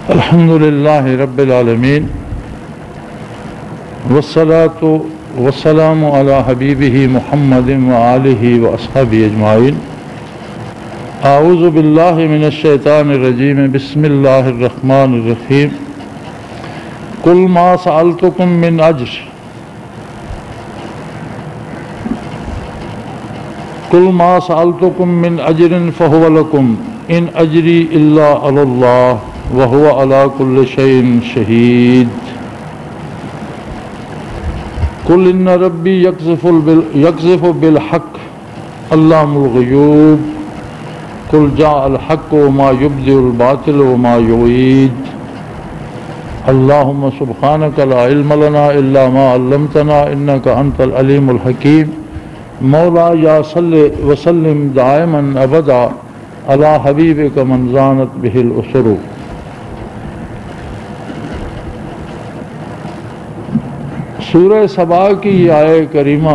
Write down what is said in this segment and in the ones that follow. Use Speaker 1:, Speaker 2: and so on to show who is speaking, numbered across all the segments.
Speaker 1: الحمد للہ رب العالمین والصلاة والسلام علی حبیبہ محمد وآلہ واصحابہ اجمعین۔ اعوذ باللہ من الشیطان الرجیم، بسم اللہ الرحمن الرحیم۔ قل ما سألتکم من اجر قل ما سألتکم من اجر فهو لکم ان اجری الا علی اللہ وهو على كل شيء شهيد۔ قل إن ربي يقذف بالحق علام الغيوب قل جاء الحق وما يبدئ الباطل وما يعيد۔ اللهم سبحانك لا علم لنا إلا ما علمتنا إنك أنت العليم الحكيم۔ مولا یا صل وسلم دائما ابدا على حبيبك من زانت به الأسر۔ سورہ سبا کی یہ آیہ کریمہ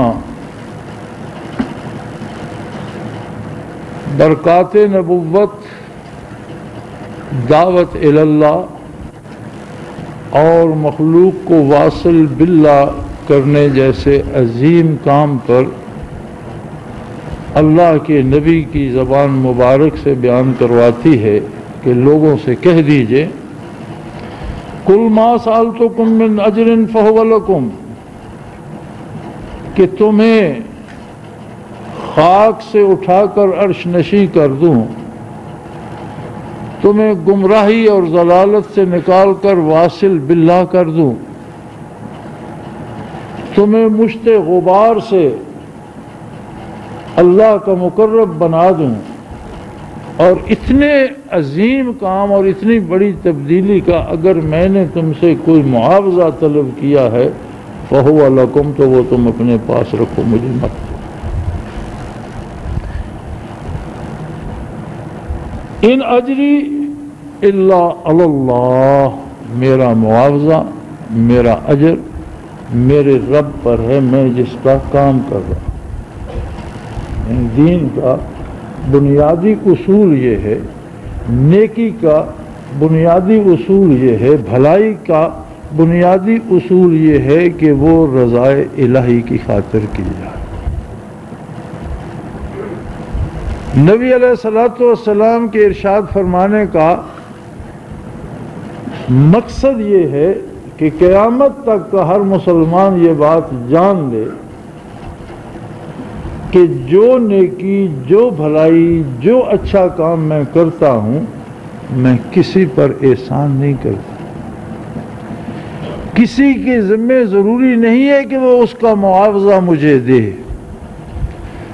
Speaker 1: برکات نبوت، دعوت اللہ اور مخلوق کو واصل باللہ کرنے جیسے عظیم کام پر اللہ کے نبی کی زبان مبارک سے بیان کرواتی ہے کہ لوگوں سے کہہ دیجئے قل ما سألتکم من اجر فهو لکم، کہ تمہیں خاک سے اٹھا کر عرش نشی کر دوں، تمہیں گمراہی اور ضلالت سے نکال کر واصل باللہ کر دوں، تمہیں مشت غبار سے اللہ کا مقرب بنا دوں، اور اتنے عظیم کام اور اتنی بڑی تبدیلی کا اگر میں نے تم سے کوئی معاوضہ طلب کیا ہے فَهُوَ لَكُمْ، تو وہ تم اپنے پاس رکھو، مجھے مت دو۔ ان اجری الا علی اللہ، میرا معاوضہ، میرا اجر میرے رب پر ہے، میں جس کا کام کر رہا ہوں۔ دین کا بنیادی اصول یہ ہے، نیکی کا بنیادی اصول یہ ہے، بھلائی کا بنیادی اصول یہ ہے کہ وہ رضائے الہی کی خاطر کی جائے۔ نبی علیہ السلام کے ارشاد فرمانے کا مقصد یہ ہے کہ قیامت تک کا ہر مسلمان یہ بات جان لے کہ جو نیکی، جو بھلائی، جو اچھا کام میں کرتا ہوں میں کسی پر احسان نہیں کرتا، کسی کے ذمہ ضروری نہیں ہے کہ وہ اس کا معاوضہ مجھے دے،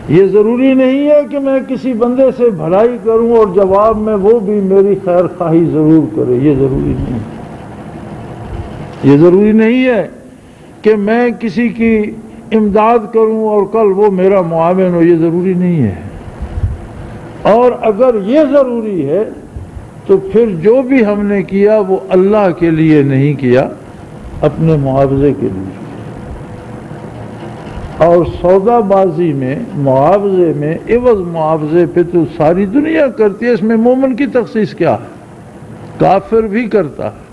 Speaker 1: یہ ضروری نہیں ہے کہ میں کسی بندے سے بھلائی کروں اور جواب میں وہ بھی میری خیر خواہی ضرور کرے، یہ ضروری نہیں ہے۔ یہ ضروری نہیں ہے کہ میں کسی کی امداد کروں اور کل وہ میرا معاون ہو، یہ ضروری نہیں ہے۔ اور اگر یہ ضروری ہے تو پھر جو بھی ہم نے کیا وہ اللہ کے لیے نہیں کیا، اپنے معاوضے کے لیے۔ اور سودا بازی میں، معاوضے میں، عوض معاوضے پہ تو ساری دنیا کرتی ہے، اس میں مومن کی تخصیص کیا ہے؟ کافر بھی کرتا ہے۔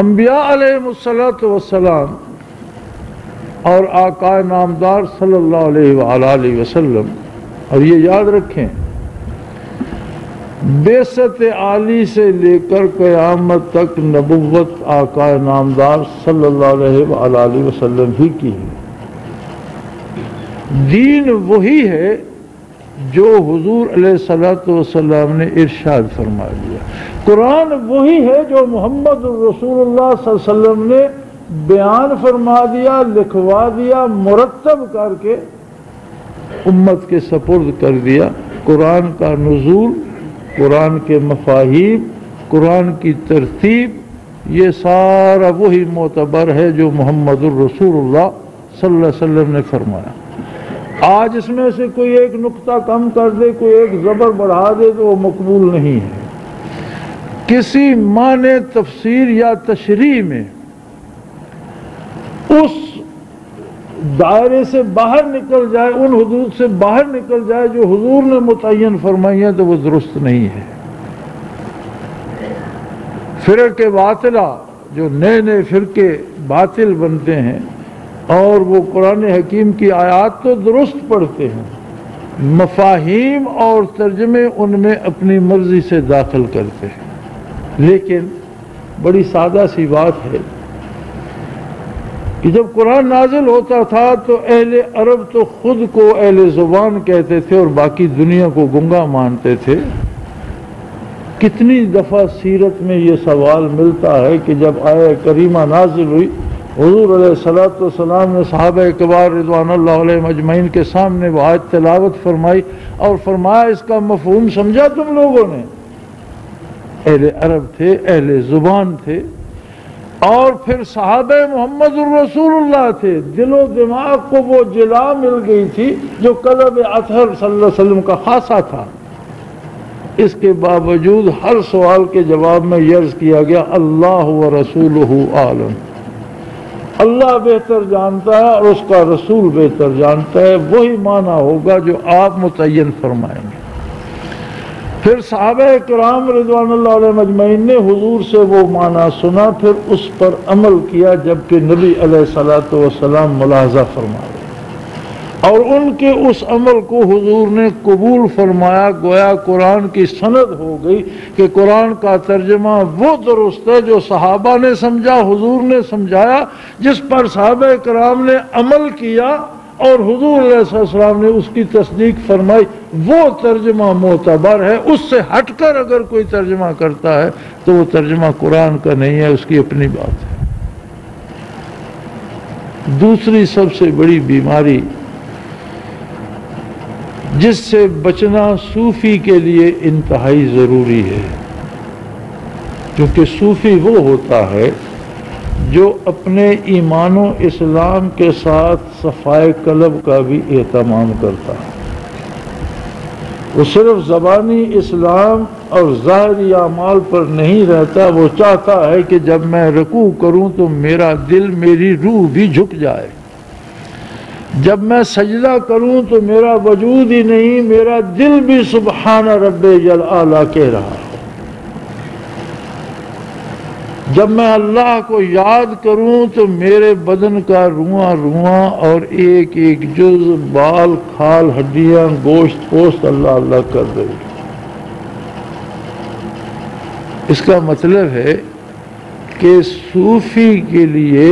Speaker 1: انبیاء علیہ السلام اور آقا نامدار صلی اللہ علیہ وآلہ وسلم، اور یہ یاد رکھیں بعثت عالی سے لے کر قیامت تک نبوت آقا نامدار صلی اللہ علیہ وآلہ وسلم ہی کی ہے۔ دین وہی ہے جو حضور علیہ السلام نے ارشاد فرما دیا، قرآن وہی ہے جو محمد رسول اللہ صلی اللہ علیہ وسلم نے بیان فرما دیا، لکھوا دیا، مرتب کر کے امت کے سپرد کر دیا۔ قرآن کا نزول، قرآن کے مفاہیم، قرآن کی ترتیب، یہ سارا وہی معتبر ہے جو محمد الرسول اللہ صلی اللہ علیہ وسلم نے فرمایا۔ آج اس میں سے کوئی ایک نقطہ کم کر دے، کوئی ایک زبر بڑھا دے تو وہ مقبول نہیں ہے۔ کسی معنی تفسیر یا تشریح میں اس دائرے سے باہر نکل جائے، ان حدود سے باہر نکل جائے جو حضور نے متعین فرمائی ہیں، تو وہ درست نہیں ہے۔ فرق باطلہ جو نئے نئے فرقے باطل بنتے ہیں اور وہ قرآن حکیم کی آیات تو درست پڑھتے ہیں، مفاہیم اور ترجمے ان میں اپنی مرضی سے داخل کرتے ہیں۔ لیکن بڑی سادہ سی بات ہے کہ جب قرآن نازل ہوتا تھا تو اہل عرب تو خود کو اہل زبان کہتے تھے اور باقی دنیا کو گنگا مانتے تھے۔ کتنی دفعہ سیرت میں یہ سوال ملتا ہے کہ جب آیہ کریمہ نازل ہوئی، حضور علیہ الصلوۃ والسلام نے صحابہ کبار رضوان اللہ علیہم اجمعین کے سامنے وہ آیت تلاوت فرمائی اور فرمایا اس کا مفہوم سمجھا تم لوگوں نے؟ اہل عرب تھے، اہل زبان تھے، اور پھر صحابہ محمد الرسول اللہ تھے، دل و دماغ کو وہ جلا مل گئی تھی جو کلب اطہر صلی اللہ علیہ وسلم کا خاصہ تھا۔ اس کے باوجود ہر سوال کے جواب میں یہ عرض کیا گیا اللہ و رسولہ عالم، اللہ بہتر جانتا ہے اور اس کا رسول بہتر جانتا ہے، وہی معنی ہوگا جو آپ متعین فرمائیں گے۔ پھر صحابہ کرام رضوان اللہ علیہ مجمعین نے حضور سے وہ معنی سنا، پھر اس پر عمل کیا، جبکہ نبی علیہ الصلوۃ والسلام ملاحظہ فرما رہے اور ان کے اس عمل کو حضور نے قبول فرمایا، گویا قرآن کی سند ہو گئی کہ قرآن کا ترجمہ وہ درست ہے جو صحابہ نے سمجھا، حضور نے سمجھایا، جس پر صحابہ کرام نے عمل کیا اور حضور علیہ السلام نے اس کی تصدیق فرمائی، وہ ترجمہ معتبر ہے۔ اس سے ہٹ کر اگر کوئی ترجمہ کرتا ہے تو وہ ترجمہ قرآن کا نہیں ہے، اس کی اپنی بات ہے۔ دوسری سب سے بڑی بیماری جس سے بچنا صوفی کے لیے انتہائی ضروری ہے، کیونکہ صوفی وہ ہوتا ہے جو اپنے ایمان و اسلام کے ساتھ صفائے قلب کا بھی اہتمام کرتا ہے۔ وہ صرف زبانی اسلام اور ظاہری اعمال پر نہیں رہتا، وہ چاہتا ہے کہ جب میں رکوع کروں تو میرا دل، میری روح بھی جھک جائے، جب میں سجدہ کروں تو میرا وجود ہی نہیں، میرا دل بھی سبحان ربی الاعلیٰ کہہ رہا ہے، جب میں اللہ کو یاد کروں تو میرے بدن کا رواں رواں اور ایک ایک جز، بال، کھال، ہڈیاں، گوشت پوست اللہ اللہ کر رہی۔ اس کا مطلب ہے کہ صوفی کے لیے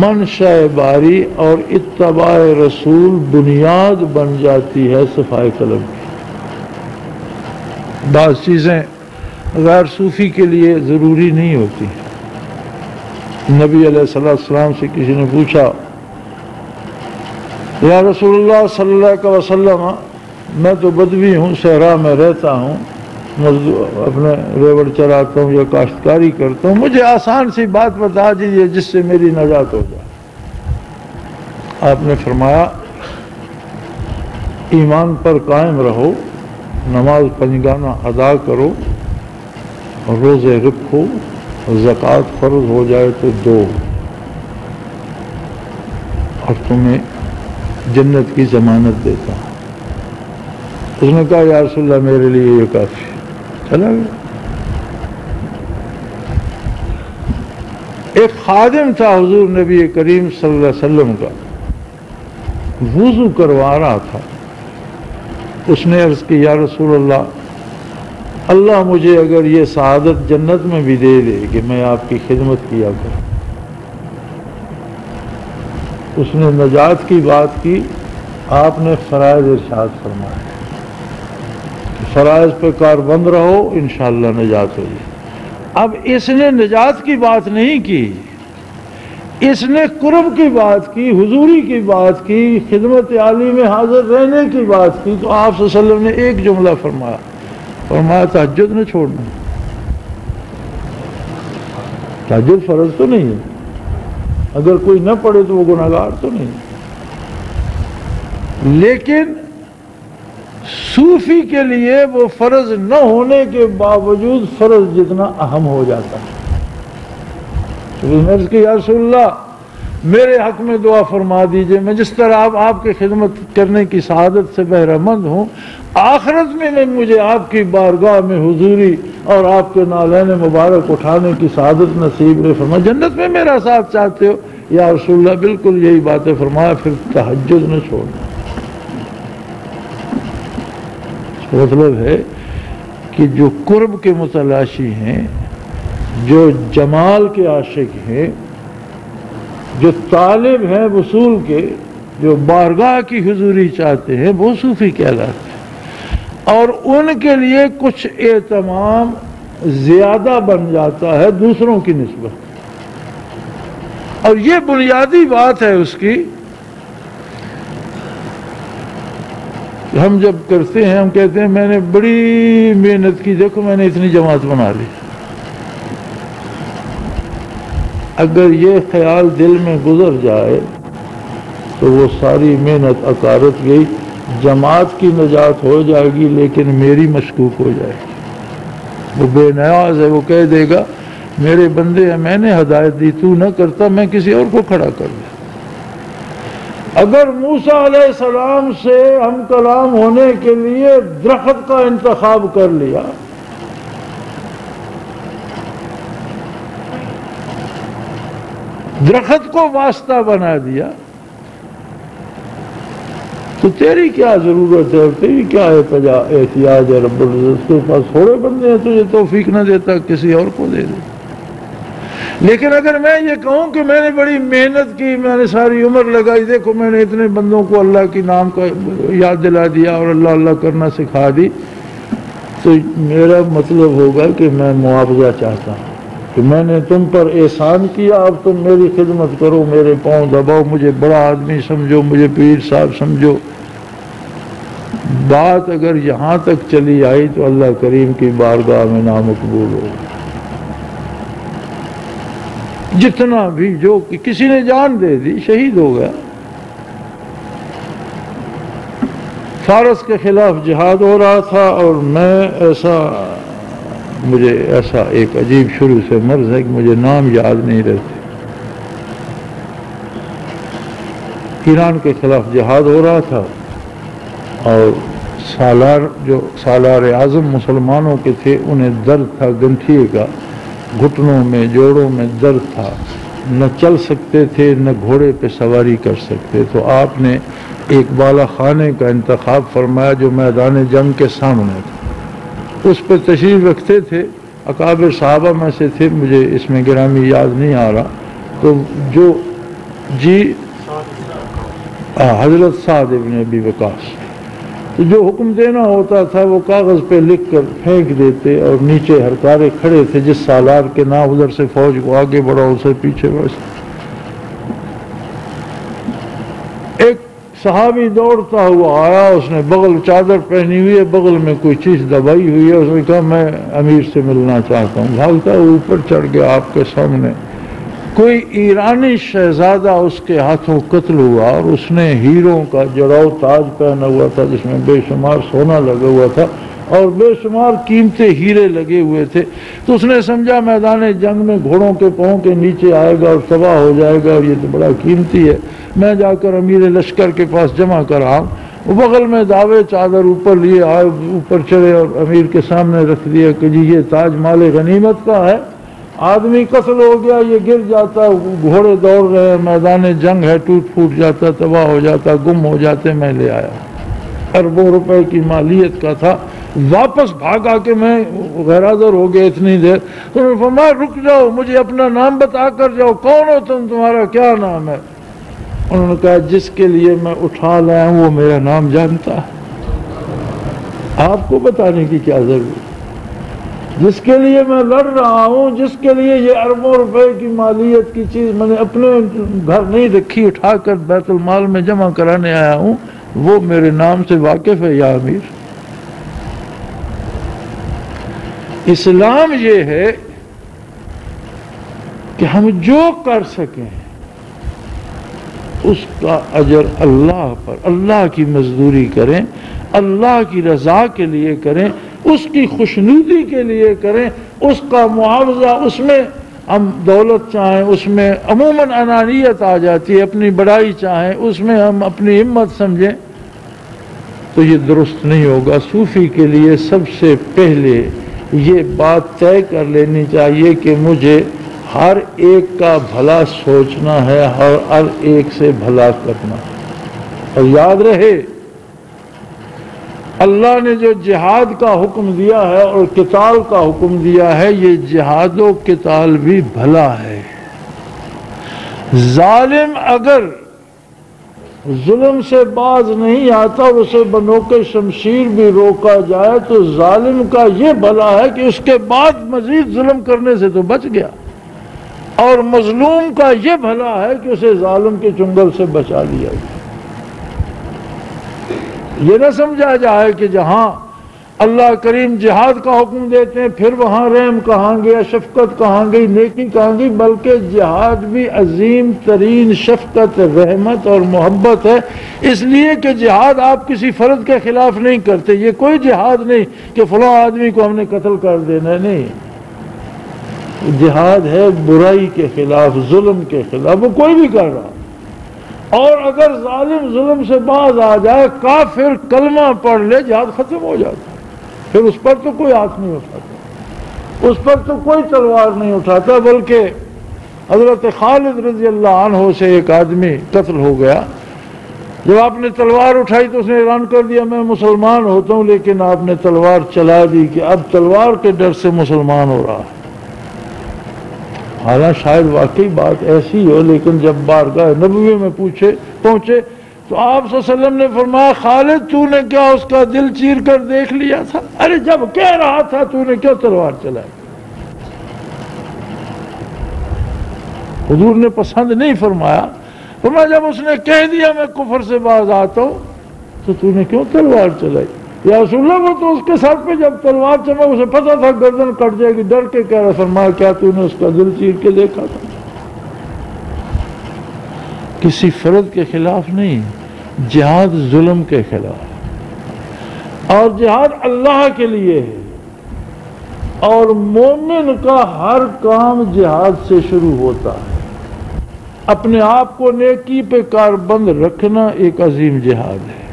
Speaker 1: منشا باری اور اتباع رسول بنیاد بن جاتی ہے صفائے قلب کی۔ بعض چیزیں غیر صوفی کے لیے ضروری نہیں ہوتی۔ نبی علیہ السلام سے کسی نے پوچھا یا رسول اللہ صلی اللہ علیہ وسلم، میں تو بدوی ہوں، صحرا میں رہتا ہوں، اپنے ریوڑ چراتا ہوں یا کاشتکاری کرتا ہوں، مجھے آسان سی بات بتا دیجیے جس سے میری نجات ہو جائے۔ آپ نے فرمایا ایمان پر قائم رہو، نماز پنجگانہ ادا کرو، روزے رکھو، زکوٰۃ فرض ہو جائے تو دو، اور تمہیں جنت کی ضمانت دیتا ہوں۔ اس نے کہا یا رسول اللہ میرے لیے یہ کافی، چلا گیا۔ ایک خادم تھا حضور نبی کریم صلی اللہ علیہ وسلم کا، وضو کروا رہا تھا، اس نے عرض کی یا رسول اللہ، اللہ مجھے اگر یہ سعادت جنت میں بھی دے دے کہ میں آپ کی خدمت کیا کروں۔ اس نے نجات کی بات کی، آپ نے فرائض ارشاد فرمایا، فرائض پہ کاربند رہو انشاءاللہ نجات ہو جائے۔ اب اس نے نجات کی بات نہیں کی، اس نے قرب کی بات کی، حضوری کی بات کی، خدمت عالی میں حاضر رہنے کی بات کی، تو آپ صلی اللہ علیہ وسلم نے ایک جملہ فرمایا، فرمایا تہجد نہ چھوڑنا۔ تہجد فرض تو نہیں ہے، اگر کوئی نہ پڑھے تو وہ گناہگار تو نہیں، لیکن صوفی کے لیے وہ فرض نہ ہونے کے باوجود فرض جتنا اہم ہو جاتا ہے۔ تو عرض کی یا رسول اللہ میرے حق میں دعا فرما دیجئے، میں جس طرح آپ کی خدمت کرنے کی سعادت سے بہرہ مند ہوں، آخرت میں مجھے آپ کی بارگاہ میں حضوری اور آپ کے نالین مبارک اٹھانے کی سعادت نصیب فرما۔ جنت میں میرا ساتھ چاہتے ہو یا رسول اللہ؟ بالکل یہی باتیں فرمایا۔ پھر تہجد نہ چھوڑنا۔ مطلب ہے کہ جو قرب کے متلاشی ہیں، جو جمال کے عاشق ہیں، جو طالب ہیں وصول کے، جو بارگاہ کی حضوری چاہتے ہیں، وہ صوفی کہلاتے ہیں، اور ان کے لیے کچھ اہتمام زیادہ بن جاتا ہے دوسروں کی نسبت، اور یہ بنیادی بات ہے اس کی۔ ہم جب کرتے ہیں ہم کہتے ہیں میں نے بڑی محنت کی، دیکھو میں نے اتنی جماعت بنا لی۔ اگر یہ خیال دل میں گزر جائے تو وہ ساری محنت اکارت گئی، جماعت کی نجات ہو جائے گی لیکن میری مشکوک ہو جائے گی۔ وہ بے نیاز ہے، وہ کہہ دے گا میرے بندے ہیں، میں نے ہدایت دی، تو نہ کرتا میں کسی اور کو کھڑا کر دیا۔ اگر موسیٰ علیہ السلام سے ہم کلام ہونے کے لیے درخت کا انتخاب کر لیا، درخت کو واسطہ بنا دیا، تو تیری کیا ضرورت ہے، تیری کیا احتیاج ہے؟ رب العزت کے پاس تھوڑے بندے ہیں، تجھے توفیق نہ دیتا کسی اور کو دے دے۔ لیکن اگر میں یہ کہوں کہ میں نے بڑی محنت کی، میں نے ساری عمر لگائی، دیکھو میں نے اتنے بندوں کو اللہ کی نام کا یاد دلا دیا اور اللہ اللہ کرنا سکھا دی، تو میرا مطلب ہوگا کہ میں معاوضہ چاہتا ہوں کہ میں نے تم پر احسان کیا، اب تم میری خدمت کرو، میرے پاؤں دباؤ، مجھے بڑا آدمی سمجھو، مجھے پیر صاحب سمجھو۔ بات اگر یہاں تک چلی آئی تو اللہ کریم کی بارگاہ میں نامقبول ہو۔ جتنا بھی جو کسی نے جان دے دی، شہید ہو گیا۔ فارس کے خلاف جہاد ہو رہا تھا اور مجھے ایسا ایک عجیب شروع سے مرض ہے کہ مجھے نام یاد نہیں رہتے۔ ایران کے خلاف جہاد ہو رہا تھا اور سالار اعظم مسلمانوں کے تھے، انہیں درد تھا گنٹھیے کا، گھٹنوں میں جوڑوں میں درد تھا، نہ چل سکتے تھے نہ گھوڑے پہ سواری کر سکتے، تو آپ نے ایک بالا خانے کا انتخاب فرمایا جو میدان جنگ کے سامنے تھا، اس پہ تشریف رکھتے تھے، اکابر صحابہ میں سے تھے، مجھے اس میں گرامی یاد نہیں آ رہا، تو جو حضرت سعد ابن ابی وقاص، تو جو حکم دینا ہوتا تھا وہ کاغذ پہ لکھ کر پھینک دیتے، اور نیچے ہرکارے کھڑے تھے، جس سالار کے نام ادھر سے فوج کو آگے بڑھاؤ اسے پیچھے بڑھ۔ ایک صحابی دوڑتا ہوا آیا، اس نے بغل چادر پہنی ہوئی ہے، بغل میں کوئی چیز دبائی ہوئی ہے، اس نے کہا میں امیر سے ملنا چاہتا ہوں۔ بھاگتا اوپر چڑھ گیا، آپ کے سامنے کوئی ایرانی شہزادہ اس کے ہاتھوں قتل ہوا، اور اس نے ہیروں کا جڑاؤ تاج پہنا ہوا تھا جس میں بے شمار سونا لگا ہوا تھا اور بے شمار قیمتی ہیرے لگے ہوئے تھے، تو اس نے سمجھا میدان جنگ میں گھوڑوں کے پاؤں کے نیچے آئے گا اور تباہ ہو جائے گا، اور یہ تو بڑا قیمتی ہے، میں جا کر امیر لشکر کے پاس جمع کراؤں۔ وہ بغل میں دعوے چادر اوپر لیے آئے، اوپر چڑھے اور امیر کے سامنے رکھ دیا کہ جی یہ تاج مال غنیمت کا ہے۔ آدمی قتل ہو گیا، یہ گر جاتا، گھوڑے دوڑ رہے ہیں، میدان جنگ ہے، ٹوٹ پھوٹ جاتا، تباہ ہو جاتا، گم ہو جاتے، میں لے آیا، اربوں روپے کی مالیت کا تھا۔ واپس بھاگا کہ میں غیرحاضر ہو گیا اتنی دیر، تو انہوں نے فرمایا رک جاؤ، مجھے اپنا نام بتا کر جاؤ، کون ہو تم، تمہارا کیا نام ہے؟ انہوں نے کہا جس کے لیے میں اٹھا لایا ہوں وہ میرا نام جانتا ہے، آپ کو بتانے کی کیا ضرورت؟ جس کے لیے میں لڑ رہا ہوں، جس کے لیے یہ اربوں روپے کی مالیت کی چیز میں نے اپنے گھر نہیں رکھی، اٹھا کر بیت المال میں جمع کرانے آیا ہوں، وہ میرے نام سے واقف ہے یا امیر؟ اسلام یہ ہے کہ ہم جو کر سکیں اس کا اجر اللہ پر، اللہ کی مزدوری کریں، اللہ کی رضا کے لیے کریں، اس کی خوشنودی کے لیے کریں، اس کا معاوضہ اس میں ہم دولت چاہیں اس میں عموماً انانیت آ جاتی ہے، اپنی بڑائی چاہیں اس میں ہم اپنی ہمت سمجھیں تو یہ درست نہیں ہوگا۔ صوفی کے لیے سب سے پہلے یہ بات طے کر لینی چاہیے کہ مجھے ہر ایک کا بھلا سوچنا ہے، ہر ایک سے بھلا کرنا ہے۔ اور یاد رہے اللہ نے جو جہاد کا حکم دیا ہے اور قتال کا حکم دیا ہے، یہ جہاد و قتال بھی بھلا ہے۔ ظالم اگر ظلم سے باز نہیں آتا اور اسے بنوک شمشیر بھی روکا جائے تو ظالم کا یہ بھلا ہے کہ اس کے بعد مزید ظلم کرنے سے تو بچ گیا، اور مظلوم کا یہ بھلا ہے کہ اسے ظالم کے چنگل سے بچا لیا گیا۔ یہ نہ سمجھا جائے کہ جہاں اللہ کریم جہاد کا حکم دیتے ہیں پھر وہاں رحم کہاں گیا، شفقت کہاں گئی، نیکی کہاں گئی، بلکہ جہاد بھی عظیم ترین شفقت، رحمت اور محبت ہے، اس لیے کہ جہاد آپ کسی فرد کے خلاف نہیں کرتے۔ یہ کوئی جہاد نہیں کہ فلاں آدمی کو ہم نے قتل کر دینا ہے، نہیں، جہاد ہے برائی کے خلاف، ظلم کے خلاف، وہ کوئی بھی کر رہا۔ اور اگر ظالم ظلم سے باز آ جائے، کافر کلمہ پڑھ لے، جہاد ختم ہو جاتا، پھر اس پر تو کوئی ہاتھ نہیں اٹھاتا، اس پر تو کوئی تلوار نہیں اٹھاتا، بلکہ حضرت خالد رضی اللہ عنہ سے ایک آدمی قتل ہو گیا۔ جب آپ نے تلوار اٹھائی تو اس نے اعلان کر دیا میں مسلمان ہوتا ہوں، لیکن آپ نے تلوار چلا دی کہ اب تلوار کے ڈر سے مسلمان ہو رہا ہے۔ حالانکہ شاید واقعی بات ایسی ہو، لیکن جب بارگاہ نبوی میں پہنچے تو آپ صلی اللہ علیہ وسلم نے فرمایا خالد تو نے کیا اس کا دل چیر کر دیکھ لیا تھا؟ ارے جب کہہ رہا تھا تو نے کیوں تلوار چلائی؟ حضور نے پسند نہیں فرمایا، فرمایا جب اس نے کہہ دیا میں کفر سے باز آتا ہوں تو نے کیوں تلوار چلائی؟ یا رسول اللہ وہ تو اس کے سر پہ جب تلوار چمک اسے پتا تھا گردن کٹ جائے گی، ڈر کے کہہ رہا، فرمایا کیا تو نے اس کا دل چیر کے دیکھا تھا؟ کسی فرد کے خلاف نہیں، جہاد ظلم کے خلاف، اور جہاد اللہ کے لیے ہے، اور مومن کا ہر کام جہاد سے شروع ہوتا ہے۔ اپنے آپ کو نیکی پہ کاربند رکھنا ایک عظیم جہاد ہے،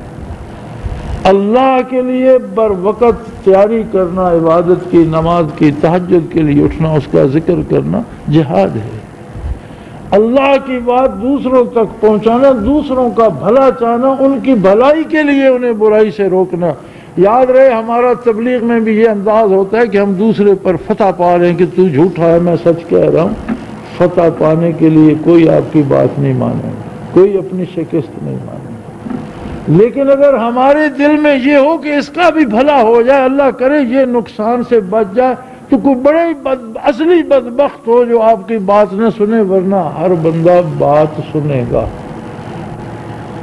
Speaker 1: اللہ کے لیے بر وقت تیاری کرنا، عبادت کی، نماز کی، تہجد کے لیے اٹھنا، اس کا ذکر کرنا جہاد ہے۔ اللہ کی بات دوسروں تک پہنچانا، دوسروں کا بھلا چاہنا، ان کی بھلائی کے لیے انہیں برائی سے روکنا۔ یاد رہے ہمارا تبلیغ میں بھی یہ انداز ہوتا ہے کہ ہم دوسرے پر فتح پا رہے ہیں کہ تو جھوٹا ہے میں سچ کہہ رہا ہوں۔ فتح پانے کے لیے کوئی آپ کی بات نہیں مانے گا، کوئی اپنی شکست نہیں مانے گا، لیکن اگر ہمارے دل میں یہ ہو کہ اس کا بھی بھلا ہو جائے، اللہ کرے یہ نقصان سے بچ جائے، تو کوئی بڑے اصلی بدبخت ہو جو آپ کی بات نہ سنے، ورنہ ہر بندہ بات سنے گا۔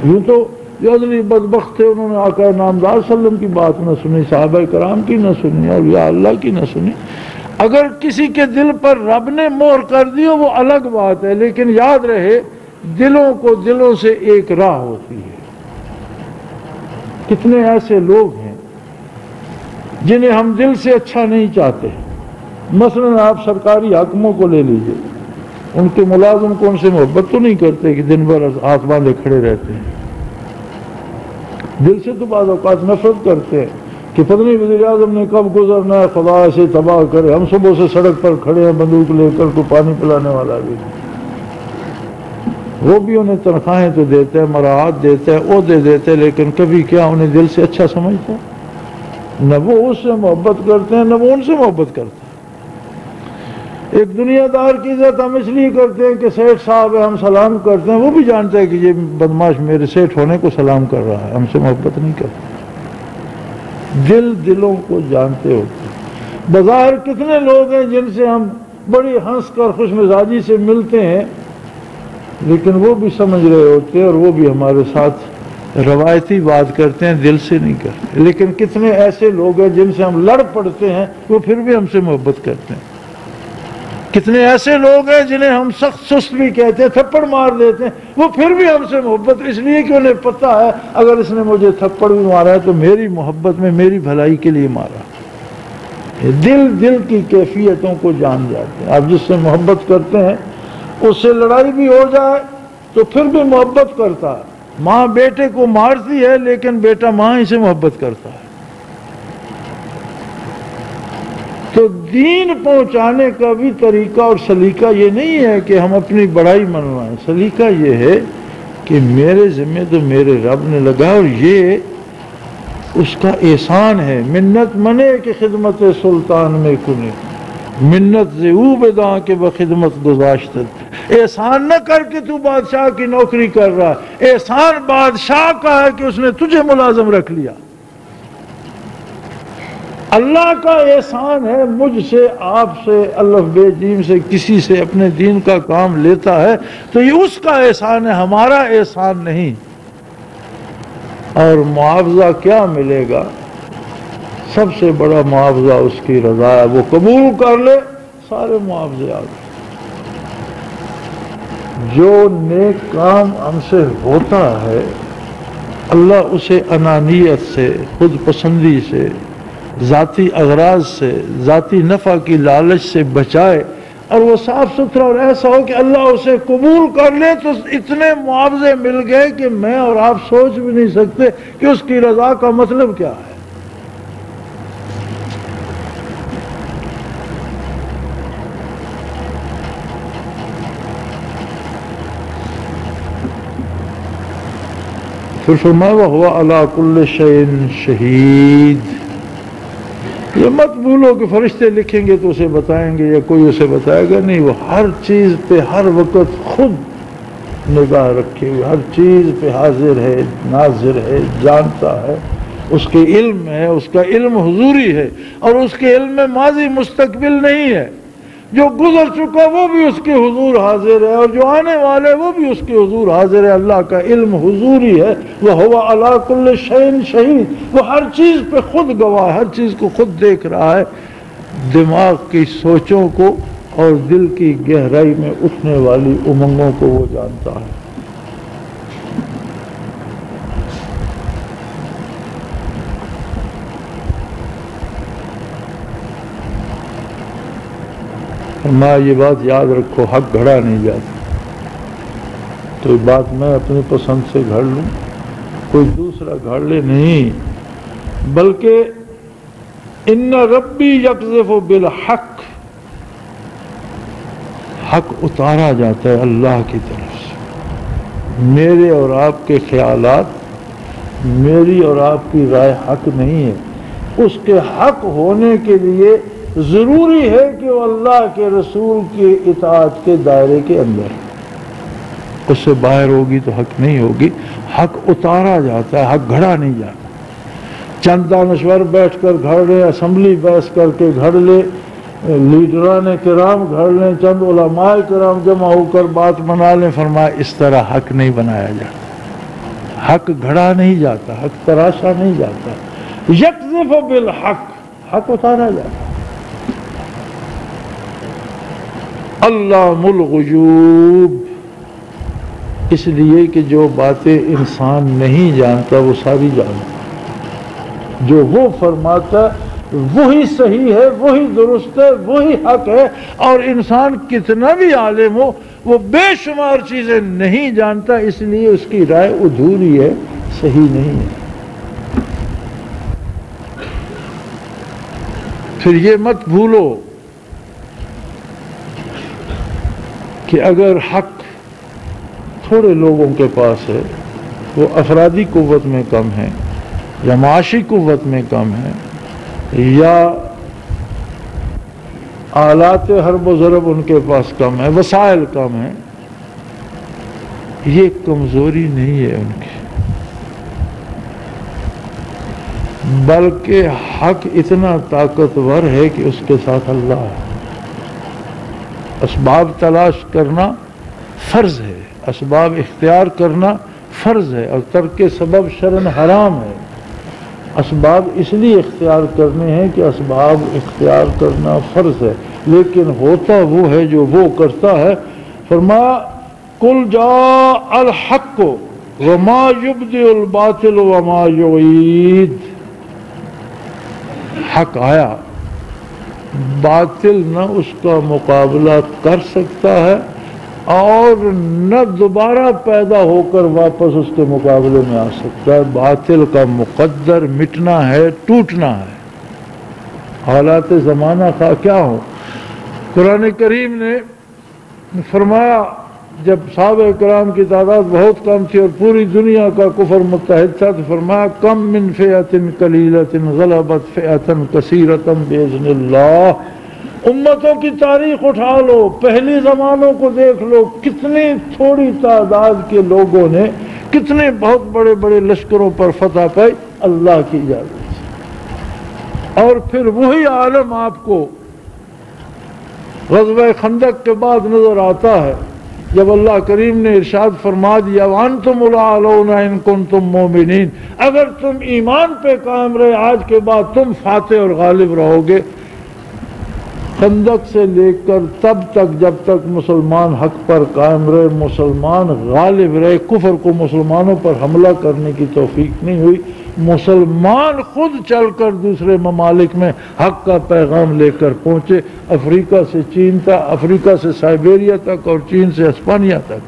Speaker 1: یوں تو جو اصلی بدبخت تھے انہوں نے آقا نامدار صلی اللہ علیہ وسلم کی بات نہ سنی، صحابہ کرام کی نہ سنی، اولیاء اللہ کی نہ سنی۔ اگر کسی کے دل پر رب نے مہر کر دی وہ الگ بات ہے، لیکن یاد رہے دلوں کو دلوں سے ایک راہ ہوتی ہے۔ کتنے ایسے لوگ ہیں جنہیں ہم دل سے اچھا نہیں چاہتے، مثلا آپ سرکاری حاکموں کو لے لیجئے، ان کے ملازم کو ان سے محبت تو نہیں کرتے کہ دن بھر ہاتھ باندھے کھڑے رہتے ہیں، دل سے تو بعض اوقات نفرت کرتے ہیں کہ پتہ نہیں وزیر اعظم نے کب گزرنا ہے، خدا ایسے تباہ کرے، ہم صبح سے سڑک پر کھڑے ہیں بندوق لے کر، کو پانی پلانے والا بھی، وہ بھی انہیں تنخواہیں تو دیتے ہیں، مراعات دیتے ہیں، عہدے دیتے ہیں، لیکن کبھی کیا انہیں دل سے اچھا سمجھتے ہیں؟ نہ وہ اس سے محبت کرتے ہیں نہ وہ ان سے محبت کرتے ہیں۔ ایک دنیا دار کی عزت ہم اس لیے کرتے ہیں کہ سیٹھ صاحب ہے، ہم سلام کرتے ہیں، وہ بھی جانتے ہیں کہ یہ بدماش میرے سیٹھ ہونے کو سلام کر رہا ہے، ہم سے محبت نہیں کرتا۔ دل دلوں کو جانتے ہوتے ہیں۔ بظاہر کتنے لوگ ہیں جن سے ہم بڑی ہنس کر خوش مزاجی سے ملتے ہیں، لیکن وہ بھی سمجھ رہے ہوتے ہیں اور وہ بھی ہمارے ساتھ روایتی بات کرتے ہیں، دل سے نہیں کرتے۔ لیکن کتنے ایسے لوگ ہیں جن سے ہم لڑ پڑتے ہیں، وہ پھر بھی ہم سے محبت کرتے ہیں۔ کتنے ایسے لوگ ہیں جنہیں ہم سخت سست بھی کہتے ہیں، تھپڑ مار دیتے ہیں، وہ پھر بھی ہم سے محبت، اس لیے کہ انہیں پتہ ہے اگر اس نے مجھے تھپڑ بھی مارا ہے تو میری محبت میں میری بھلائی کے لیے مارا۔ دل کی کیفیتوں کو جان جاتے ہیں. آپ جس سے محبت کرتے ہیں اس سے لڑائی بھی ہو جائے تو پھر بھی محبت کرتا ہے. ماں بیٹے کو مارتی ہے لیکن بیٹا ماں ہی سے محبت کرتا ہے. تو دین پہنچانے کا بھی طریقہ اور سلیقہ یہ نہیں ہے کہ ہم اپنی بڑائی منوائیں. سلیقہ یہ ہے کہ میرے ذمہ تو میرے رب نے لگا اور یہ اس کا احسان ہے. منت منے کہ خدمت سلطان میں کنے، منت زیو بداں کے بخدمت گزاشت. احسان نہ کر کے تو بادشاہ کی نوکری کر رہا، احسان بادشاہ کا ہے کہ اس نے تجھے ملازم رکھ لیا. اللہ کا احسان ہے مجھ سے، آپ سے، الف بے جیم سے کسی سے اپنے دین کا کام لیتا ہے تو یہ اس کا احسان ہے، ہمارا احسان نہیں. اور معاوضہ کیا ملے گا؟ سب سے بڑا معاوضہ اس کی رضا ہے. وہ قبول کر لے سارے معاوضے آ گئے. جو نیک کام ہم سے ہوتا ہے اللہ اسے انانیت سے، خود پسندی سے، ذاتی اغراض سے، ذاتی نفع کی لالچ سے بچائے اور وہ صاف ستھرا اور ایسا ہو کہ اللہ اسے قبول کر لے تو اتنے معاوضے مل گئے کہ میں اور آپ سوچ بھی نہیں سکتے کہ اس کی رضا کا مطلب کیا ہے. پھر فرمایا وَهُوَ عَلَىٰ كُلِّ شَيْءٍ شَهِيدٌ. یہ مت بھولو کہ فرشتے لکھیں گے تو اسے بتائیں گے یا کوئی اسے بتائے گا. نہیں، وہ ہر چیز پہ ہر وقت خود نگاہ رکھے ہوئے، ہر چیز پہ حاضر ہے، ناظر ہے، جانتا ہے. اس کے علم ہے، اس کا علم حضوری ہے اور اس کے علم میں ماضی مستقبل نہیں ہے. جو گزر چکا وہ بھی اس کے حضور حاضر ہے اور جو آنے والے وہ بھی اس کے حضور حاضر ہے. اللہ کا علم حضوری ہے. وَهُوَ عَلَىٰ كُلِّ شَيْءٍ شَهِيدٌ. وہ ہر چیز پہ خود گواہ، ہر چیز کو خود دیکھ رہا ہے. دماغ کی سوچوں کو اور دل کی گہرائی میں اٹھنے والی امنگوں کو وہ جانتا ہے. ماں یہ بات یاد رکھو، حق گھڑا نہیں جاتا. تو بات میں اپنی پسند سے گھڑ لوں، کوئی دوسرا گھڑ لے نہیں، بلکہ ان ربی یقذف بالحق، حق اتارا جاتا ہے اللہ کی طرف سے. میرے اور آپ کے خیالات، میری اور آپ کی رائے حق نہیں ہے. اس کے حق ہونے کے لیے ضروری ہے کہ وہ اللہ کے رسول کی اطاعت کے دائرے کے اندر، اس سے باہر ہوگی تو حق نہیں ہوگی. حق اتارا جاتا ہے، حق گھڑا نہیں جاتا. چند دانشور بیٹھ کر گھڑ لے، اسمبلی بحث کر کے گھڑ لے، لیڈران کرام گھڑ لیں، چند علماء کرام جمع ہو کر بات بنا لیں. فرمایا اس طرح حق نہیں بنایا جاتا. حق گھڑا نہیں جاتا، حق تراشا نہیں جاتا. یقذف بالحق، حق اتارا جاتا. علام الغیوب، اس لیے کہ جو باتیں انسان نہیں جانتا وہ ساری جانتا. جو وہ فرماتا وہی صحیح ہے، وہی درست ہے، وہی حق ہے. اور انسان کتنا بھی عالم ہو وہ بے شمار چیزیں نہیں جانتا، اس لیے اس کی رائے ادھوری ہے، صحیح نہیں ہے. پھر یہ مت بھولو کہ اگر حق تھوڑے لوگوں کے پاس ہے، وہ افرادی قوت میں کم ہے یا معاشی قوت میں کم ہے یا آلات حرب و ضرب ان کے پاس کم ہے، وسائل کم ہیں، یہ کمزوری نہیں ہے ان کی، بلکہ حق اتنا طاقتور ہے کہ اس کے ساتھ اللہ ہے. اسباب تلاش کرنا فرض ہے، اسباب اختیار کرنا فرض ہے، اور ترک سبب شرعاً حرام ہے. اسباب اس لیے اختیار کرنے ہیں کہ اسباب اختیار کرنا فرض ہے، لیکن ہوتا وہ ہے جو وہ کرتا ہے. فرمایا قل جاء الحق وما یبدئ الباطل وما یعید. حق آیا باطل نہ اس کا مقابلہ کر سکتا ہے اور نہ دوبارہ پیدا ہو کر واپس اس کے مقابلے میں آ سکتا ہے۔ باطل کا مقدر مٹنا ہے، ٹوٹنا ہے، حالات زمانہ کا کیا ہو۔ قرآن کریم نے فرمایا جب صحابہ کرام کی تعداد بہت کم تھی اور پوری دنیا کا کفر متحد تھا تو فرمایا کم من فئۃ قلیلۃ غلبت فئۃ کثیرۃ باذن اللہ۔ امتوں کی تاریخ اٹھا لو، پہلی زمانوں کو دیکھ لو، کتنی تھوڑی تعداد کے لوگوں نے کتنے بہت بڑے بڑے لشکروں پر فتح پائی اللہ کی اجازت سے۔ اور پھر وہی عالم آپ کو غزوہ خندق کے بعد نظر آتا ہے جب اللہ کریم نے ارشاد فرما دیا وَأَنْتُمُ الْأَعْلَوْنَ إِن كُنتُم مُؤْمِنِينَ، اگر تم ایمان پہ قائم رہے آج کے بعد تم فاتح اور غالب رہو گے۔ خندق سے لے کر تب تک جب تک مسلمان حق پر قائم رہے، مسلمان غالب رہے، کفر کو مسلمانوں پر حملہ کرنے کی توفیق نہیں ہوئی۔ مسلمان خود چل کر دوسرے ممالک میں حق کا پیغام لے کر پہنچے، افریقہ سے چین تک، افریقہ سے سائبیریا تک اور چین سے اسپانیہ تک۔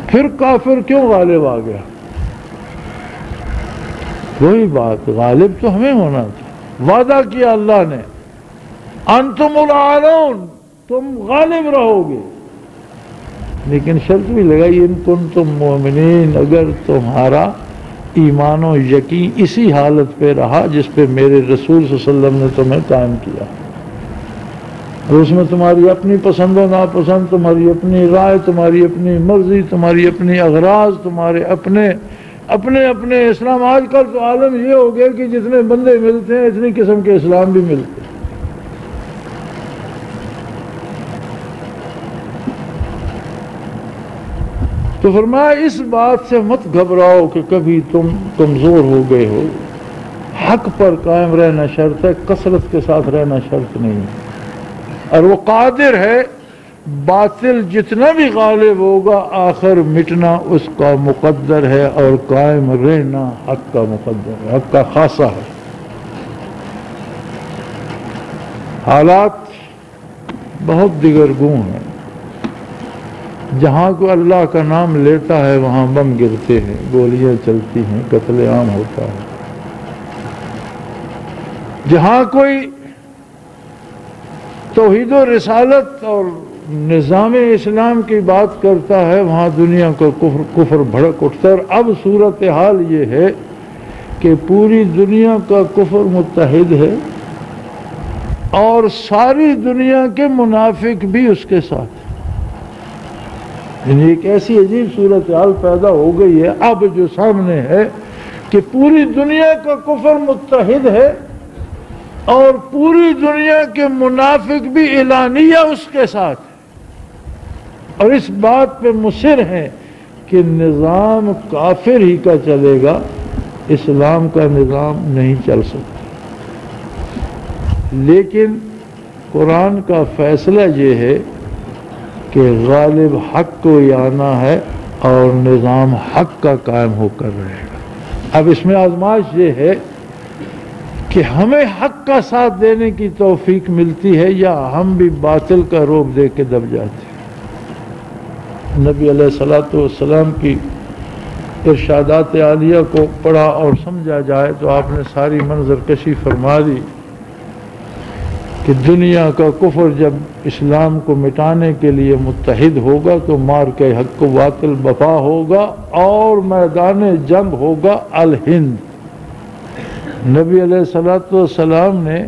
Speaker 1: پھر کافر کیوں غالب آ گیا؟ وہی بات، غالب تو ہمیں ہونا تھا۔ وعدہ کیا اللہ نے انتم الاعلون، تم غالب رہو گے، لیکن شرط بھی لگائی ان کنتم مومنین، اگر تمہارا ایمان و یقین اسی حالت پہ رہا جس پہ میرے رسول صلی اللہ علیہ وسلم نے تمہیں قائم کیا، اور اس میں تمہاری اپنی پسند و ناپسند، تمہاری اپنی رائے، تمہاری اپنی مرضی، تمہاری اپنی اغراض، تمہارے اپنے اسلام۔ آج کل تو عالم یہ ہو گیا کہ جتنے بندے ملتے ہیں اتنی قسم کے اسلام بھی ملتے ہیں۔ تو فرمایا اس بات سے مت گھبراؤ کہ کبھی تم کمزور ہو گئے ہو، حق پر قائم رہنا شرط ہے، کثرت کے ساتھ رہنا شرط نہیں ہے، اور وہ قادر ہے باطل جتنا بھی غالب ہوگا آخر مٹنا اس کا مقدر ہے، اور قائم رہنا حق کا مقدر ہے، حق کا خاصہ ہے۔ حالات بہت دیگرگوں ہیں، جہاں کو اللہ کا نام لیتا ہے وہاں بم گرتے ہیں، گولیاں چلتی ہیں، قتل عام ہوتا ہے۔ جہاں کوئی توحید و رسالت اور نظام اسلام کی بات کرتا ہے وہاں دنیا کا کفر بھڑک اٹھتا ہے۔ اور اب صورتحال یہ ہے کہ پوری دنیا کا کفر متحد ہے اور ساری دنیا کے منافق بھی اس کے ساتھ، یعنی ایک ایسی عجیب صورتحال پیدا ہو گئی ہے اب جو سامنے ہے کہ پوری دنیا کا کفر متحد ہے اور پوری دنیا کے منافق بھی اعلانیہ اس کے ساتھ، اور اس بات پہ مصر ہے کہ نظام کافر ہی کا چلے گا، اسلام کا نظام نہیں چل سکتا۔ لیکن قرآن کا فیصلہ یہ ہے کہ غالب حق کو ہی آنا ہے اور نظام حق کا قائم ہو کر رہے گا۔ اب اس میں آزمائش یہ ہے کہ ہمیں حق کا ساتھ دینے کی توفیق ملتی ہے یا ہم بھی باطل کا روب دے کے دب جاتے ہیں۔ نبی علیہ الصلوۃ والسلام کی ارشادات عالیہ کو پڑھا اور سمجھا جائے تو آپ نے ساری منظر کشی فرما دی کہ دنیا کا کفر جب اسلام کو مٹانے کے لیے متحد ہوگا تو مار کے حق کو باطل بپا ہوگا اور میدان جنگ ہوگا الہند۔ نبی علیہ الصلوۃ والسلام نے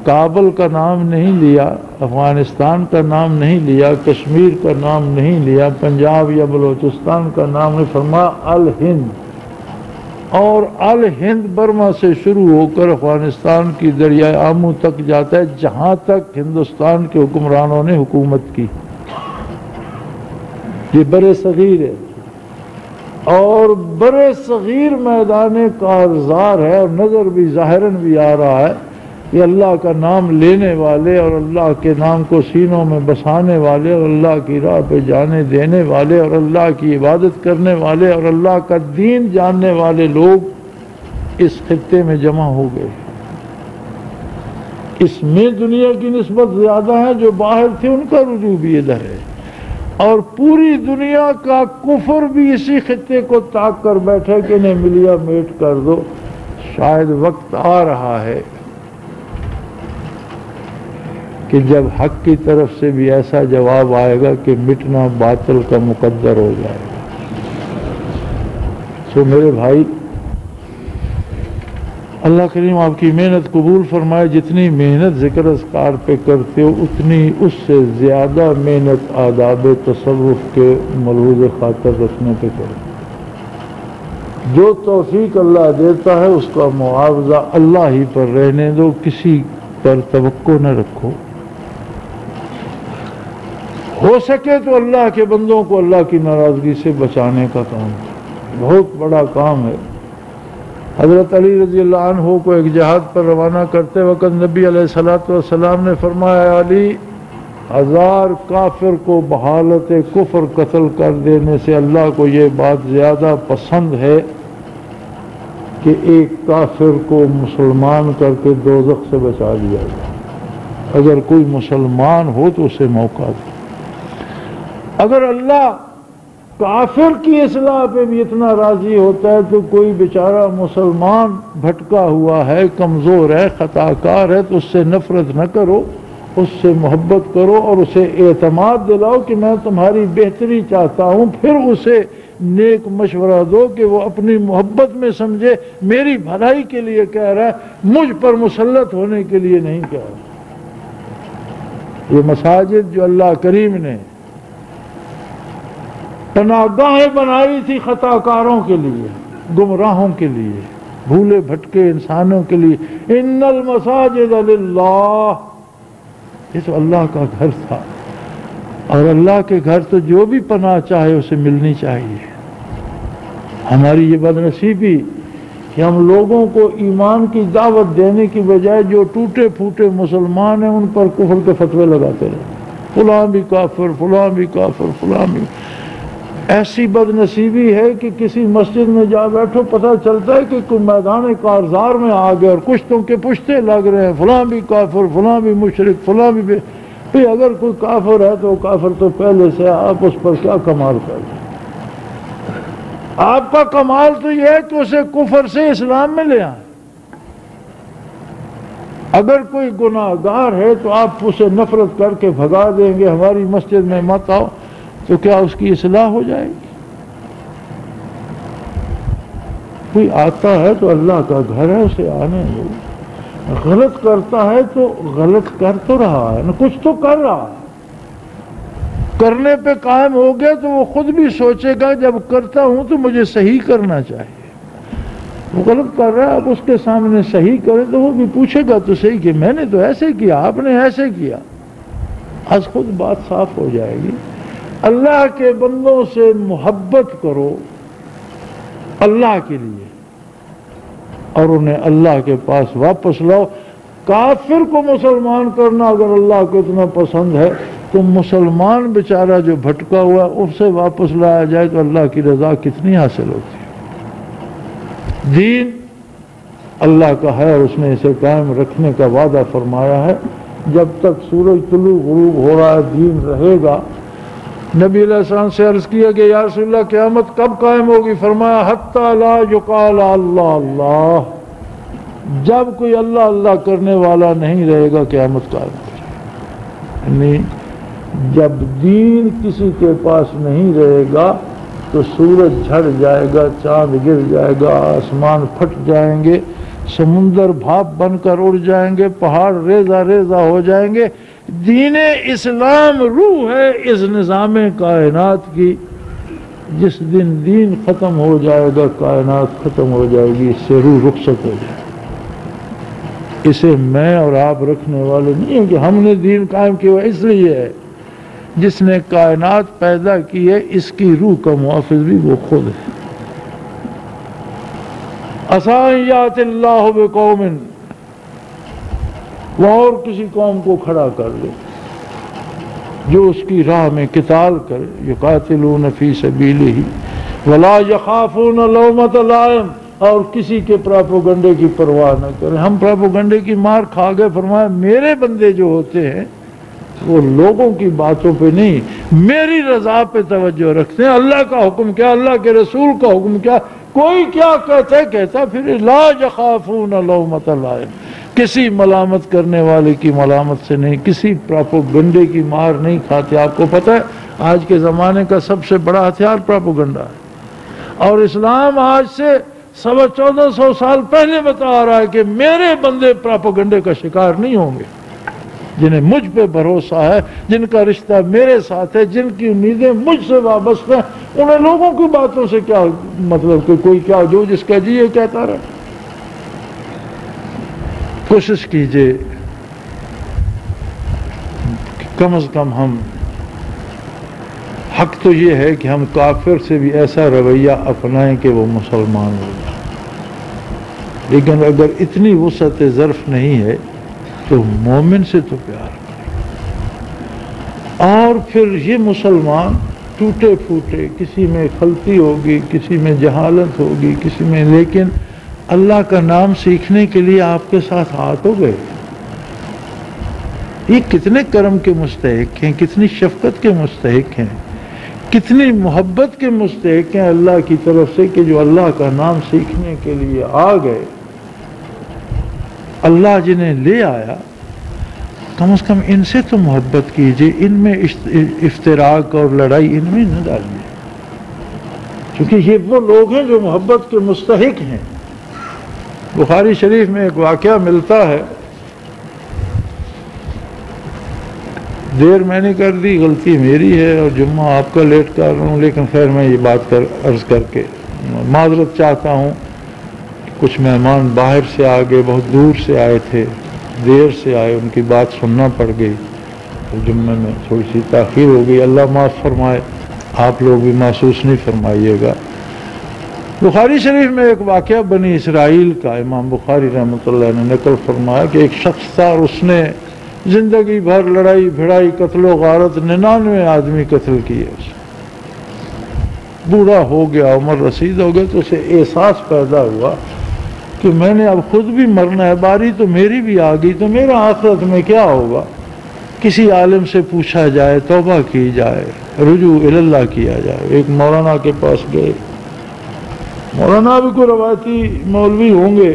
Speaker 1: کابل کا نام نہیں لیا، افغانستان کا نام نہیں لیا، کشمیر کا نام نہیں لیا، پنجاب یا بلوچستان کا نام نہیں، فرمایا الہند، اور الہند برما سے شروع ہو کر افغانستان کی دریائے آمو تک جاتا ہے جہاں تک ہندوستان کے حکمرانوں نے حکومت کی۔ یہ بر صغیر ہے اور بر صغیر میدان کارزار ہے، اور نظر بھی ظاہراً بھی آ رہا ہے کہ اللہ کا نام لینے والے اور اللہ کے نام کو سینوں میں بسانے والے اور اللہ کی راہ پہ جانے دینے والے اور اللہ کی عبادت کرنے والے اور اللہ کا دین جاننے والے لوگ اس خطے میں جمع ہو گئے۔ اس میں دنیا کی نسبت زیادہ ہے، جو باہر تھے ان کا رجوع بھی ادھر ہے، اور پوری دنیا کا کفر بھی اسی خطے کو تاک کر بیٹھے کہ انہیں ملیا میٹ کر دو۔ شاید وقت آ رہا ہے کہ جب حق کی طرف سے بھی ایسا جواب آئے گا کہ مٹنا باطل کا مقدر ہو جائے گا۔ سو میرے بھائی، اللہ کریم آپ کی محنت قبول فرمائے۔ جتنی محنت ذکر اذکار پہ کرتے ہو اتنی اس سے زیادہ محنت آداب تصوف کے ملحوظ خاطر رکھنے پہ کرو۔ جو توفیق اللہ دیتا ہے اس کا معاوضہ اللہ ہی پر رہنے دو، کسی پر توقع نہ رکھو۔ ہو سکے تو اللہ کے بندوں کو اللہ کی ناراضگی سے بچانے کا کام ہے، بہت بڑا کام ہے۔ حضرت علی رضی اللہ عنہ کو ایک جہاد پر روانہ کرتے وقت نبی علیہ الصلوۃ والسلام نے فرمایا، علی، 1000 کافر کو بحالت کفر قتل کر دینے سے اللہ کو یہ بات زیادہ پسند ہے کہ ایک کافر کو مسلمان کر کے دوزخ سے بچا دیا جائے۔ اگر کوئی مسلمان ہو تو اسے موقع دے۔ اگر اللہ کافر کی اصلاح پہ بھی اتنا راضی ہوتا ہے تو کوئی بیچارہ مسلمان بھٹکا ہوا ہے، کمزور ہے، خطا کار ہے، تو اس سے نفرت نہ کرو، اس سے محبت کرو اور اسے اعتماد دلاؤ کہ میں تمہاری بہتری چاہتا ہوں۔ پھر اسے نیک مشورہ دو کہ وہ اپنی محبت میں سمجھے میری بھلائی کے لیے کہہ رہا ہے، مجھ پر مسلط ہونے کے لیے نہیں کہہ رہا۔ یہ مساجد جو اللہ کریم نے پناہ گاہیں بنائی تھی خطا کاروں کے لیے، گمراہوں کے لیے، بھولے بھٹکے انسانوں کے لیے، ان المساجد للہ، یہ تو اللہ کا گھر تھا، اور اللہ کے گھر تو جو بھی پناہ چاہے اسے ملنی چاہیے۔ ہماری یہ بد نصیبی کہ ہم لوگوں کو ایمان کی دعوت دینے کی بجائے جو ٹوٹے پھوٹے مسلمان ہیں ان پر کفر کے فتوے لگاتے رہے، فلاں بھی کافر، فلاں بھی کافر، فلاں بھی۔ ایسی بد نصیبی ہے کہ کسی مسجد میں جا بیٹھو پتہ چلتا ہے کہ کوئی میدان کارزار میں آ گئے اور کشتوں کے پشتے لگ رہے ہیں، فلاں بھی کافر، فلاں بھی مشرک، فلاں بھی بھئی اگر کوئی کافر ہے تو کافر تو پہلے سے، آپ اس پر کیا کمال کر رہے ہیں؟ آپ کا کمال تو یہ ہے کہ اسے کفر سے اسلام میں لے آئیں۔ اگر کوئی گناہ گار ہے تو آپ اسے نفرت کر کے بھگا دیں گے، ہماری مسجد میں مت آؤ، تو کیا اس کی اصلاح ہو جائے گی؟ کوئی آتا ہے تو اللہ کا گھر ہے، اسے آنے دو۔ غلط کرتا ہے تو غلط کر تو رہا ہے نا، کچھ تو کر رہا ہے، کرنے پہ قائم ہو گیا تو وہ خود بھی سوچے گا جب کرتا ہوں تو مجھے صحیح کرنا چاہیے۔ وہ غلط کر رہا ہے، اب اس کے سامنے صحیح کرے تو وہ بھی پوچھے گا تو صحیح کہ میں نے تو ایسے کیا، آپ نے ایسے کیا، آج خود بات صاف ہو جائے گی۔ اللہ کے بندوں سے محبت کرو اللہ کے لیے اور انہیں اللہ کے پاس واپس لاؤ۔ کافر کو مسلمان کرنا اگر اللہ کو اتنا پسند ہے تو مسلمان بیچارہ جو بھٹکا ہوا ہے اس سے واپس لایا جائے تو اللہ کی رضا کتنی حاصل ہوتی ہے۔ دین اللہ کا ہے اور اس نے اسے قائم رکھنے کا وعدہ فرمایا ہے۔ جب تک سورج طلوع غروب ہو رہا ہے دین رہے گا۔ نبی علیہ السلام سے عرض کیا کہ یا رسول اللہ قیامت کب قائم ہوگی؟ فرمایا حتی لا یقال اللہ اللہ، جب کوئی اللہ اللہ کرنے والا نہیں رہے گا قیامت قائم ہو جائے گی۔ یعنی جب دین کسی کے پاس نہیں رہے گا تو سورج جھڑ جائے گا، چاند گر جائے گا، آسمان پھٹ جائیں گے، سمندر بھاپ بن کر اڑ جائیں گے، پہاڑ ریزہ ریزہ ہو جائیں گے۔ دین اسلام روح ہے اس نظام کائنات کی، جس دن دین ختم ہو جائے گا کائنات ختم ہو جائے گی، اس سے روح رخصت ہو جائے گی۔ اسے میں اور آپ رکھنے والے نہیں ہیں کہ ہم نے دین قائم کیا، اس لیے ہے جس نے کائنات پیدا کی ہے اس کی روح کا محافظ بھی وہ خود ہے۔ عَسَىٰ یَأْتِیَ اللَّهُ بِقَوْمٍ، وہ اور کسی قوم کو کھڑا کر دے جو اس کی راہ میں قتال کرے، یقاتلون فی سبیلہ ولا یخافون لومۃ لائم، اور کسی کے پراپوگنڈے کی پرواہ نہ کریں. ہم پراپوگنڈے کی مار کھا گئے. فرمایا میرے بندے جو ہوتے ہیں وہ لوگوں کی باتوں پہ نہیں، میری رضا پہ توجہ رکھتے ہیں. اللہ کا حکم کیا، اللہ کے رسول کا حکم کیا، کوئی کیا کہتا پھر لا یخافون لومۃ لائم، کسی ملامت کرنے والے کی ملامت سے نہیں، کسی پراپوگنڈے کی مار نہیں کھاتے. آپ کو پتہ ہے آج کے زمانے کا سب سے بڑا ہتھیار پراپوگنڈا ہے، اور اسلام آج سے 1450 سال پہلے بتا رہا ہے کہ میرے بندے پراپوگنڈے کا شکار نہیں ہوں گے. جنہیں مجھ پہ بھروسہ ہے، جن کا رشتہ میرے ساتھ ہے، جن کی امیدیں مجھ سے وابستہ ہیں، انہیں لوگوں کی باتوں سے کیا مطلب کہ کوئی کیا جو جس کا جی یہ کہتا رہے. کوشش کیجئے کہ کم از کم ہم، حق تو یہ ہے کہ ہم کافر سے بھی ایسا رویہ اپنائیں کہ وہ مسلمان ہو جائے، لیکن اگر اتنی وسعت ظرف نہیں ہے تو مومن سے تو پیار کریں. اور پھر یہ مسلمان ٹوٹے پھوٹے، کسی میں غلطی ہوگی، کسی میں جہالت ہوگی، کسی میں، لیکن اللہ کا نام سیکھنے کے لیے آپ کے ساتھ ہاتھ ہو گئے. یہ کتنے کرم کے مستحق ہیں، کتنی شفقت کے مستحق ہیں، کتنی محبت کے مستحق ہیں اللہ کی طرف سے کہ جو اللہ کا نام سیکھنے کے لیے آ گئے. اللہ جنہیں لے آیا، کم از کم ان سے تو محبت کیجئے، ان میں افتراق اور لڑائی ان میں نہ ڈالیے، کیونکہ یہ وہ لوگ ہیں جو محبت کے مستحق ہیں. بخاری شریف میں ایک واقعہ ملتا ہے، دیر میں نے کر دی، غلطی میری ہے اور جمعہ آپ کا لیٹ کر رہا ہوں، لیکن خیر میں یہ بات عرض کر کے معذرت چاہتا ہوں. کچھ مہمان باہر سے آ گئے، بہت دور سے آئے تھے، دیر سے آئے، ان کی بات سننا پڑ گئی، تو جمعے میں تھوڑی سی تاخیر ہو گئی. اللہ معاف فرمائے، آپ لوگ بھی محسوس نہیں فرمائیے گا. بخاری شریف میں ایک واقعہ بنی اسرائیل کا امام بخاری رحمۃ اللہ نے نقل فرمایا کہ ایک شخص تھا، اور اس نے زندگی بھر لڑائی بھڑائی، قتل و غارت، 99 آدمی قتل کیے. اس بوڑھا ہو گیا، عمر رسید ہو گیا، تو اسے احساس پیدا ہوا کہ میں نے اب خود بھی مرنا ہے، باری تو میری بھی آ گئی، تو میرا آخرت میں کیا ہوگا. کسی عالم سے پوچھا جائے، توبہ کی جائے، رجوع اللہ کیا جائے. ایک مولانا کے پاس گئے، مولانا بھی کوئی روایتی مولوی ہوں گے،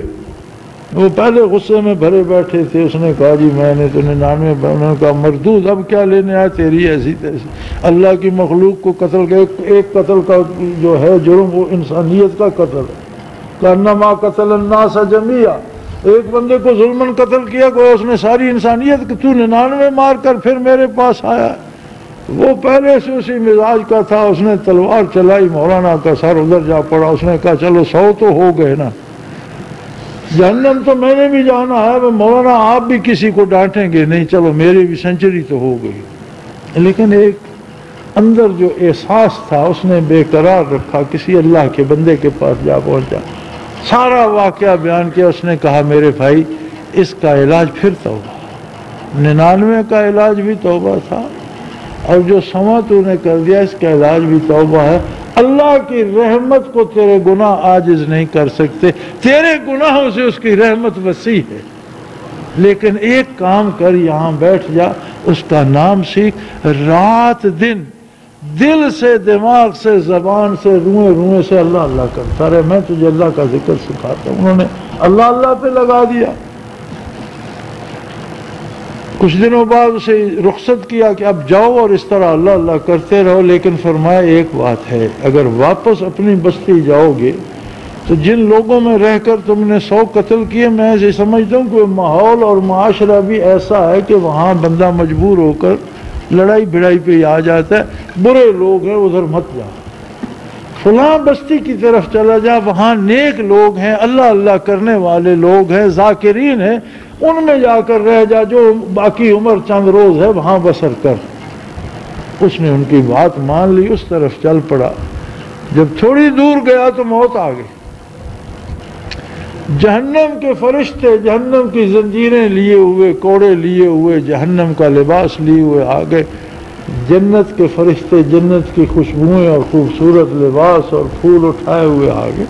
Speaker 1: وہ پہلے غصے میں بھرے بیٹھے تھے. اس نے کہا جی میں نے تو 99 انہوں نے کہا مردود، اب کیا لینے آیا تیری ایسی تیسی، اللہ کی مخلوق کو قتل کر، ایک قتل کا جو ہے جرم وہ انسانیت کا قتل ہے. کانما قتل الناس جميعا، ایک بندے کو ظلمن قتل کیا، کوئی اس نے ساری انسانیت کو، تو 99 مار کر پھر میرے پاس آیا. وہ پہلے سے اسی مزاج کا تھا، اس نے تلوار چلائی، مولانا کا سر ادھر جا پڑا. اس نے کہا چلو 100 تو ہو گئے نا، جہنم تو میں نے بھی جانا ہے، مولانا آپ بھی کسی کو ڈانٹیں گے نہیں، چلو میری بھی سینچری تو ہو گئی. لیکن ایک اندر جو احساس تھا اس نے بے قرار رکھا، کسی اللہ کے بندے کے پاس جا پہنچا، سارا واقعہ بیان کیا. اس نے کہا میرے بھائی اس کا علاج پھر توبہ، 99 کا علاج بھی توبہ تھا، اور جو سما تو نے کر دیا اس کا علاج بھی توبہ ہے. اللہ کی رحمت کو تیرے گناہ عاجز نہیں کر سکتے، تیرے گناہوں سے اس کی رحمت وسیع ہے. لیکن ایک کام کر، یہاں بیٹھ جا، اس کا نام سیکھ، رات دن دل سے، دماغ سے، زبان سے، روئے سے اللہ اللہ کرتا رہے. میں تجھے اللہ کا ذکر سکھاتا ہوں. انہوں نے اللہ اللہ پہ لگا دیا. کچھ دنوں بعد اسے رخصت کیا کہ اب جاؤ اور اس طرح اللہ اللہ کرتے رہو. لیکن فرمایا ایک بات ہے، اگر واپس اپنی بستی جاؤ گے تو جن لوگوں میں رہ کر تم نے 100 قتل کیے، میں ایسے سمجھتا ہوں کہ ماحول اور معاشرہ بھی ایسا ہے کہ وہاں بندہ مجبور ہو کر لڑائی بھڑائی پہ آ جاتا ہے. برے لوگ ہیں ادھر مت جا، فلاں بستی کی طرف چلا جا، وہاں نیک لوگ ہیں، اللہ اللہ کرنے والے لوگ ہیں، ذاکرین ہیں، ان میں جا کر رہ جا، جو باقی عمر چند روز ہے وہاں بسر کر. اس نے ان کی بات مان لی، اس طرف چل پڑا. جب تھوڑی دور گیا تو موت آ گئی. جہنم کے فرشتے جہنم کی زنجیریں لیے ہوئے، کوڑے لیے ہوئے، جہنم کا لباس لیے ہوئے آ گئے. جنت کے فرشتے جنت کی خوشبوئیں اور خوبصورت لباس اور پھول اٹھائے ہوئے آ گئے.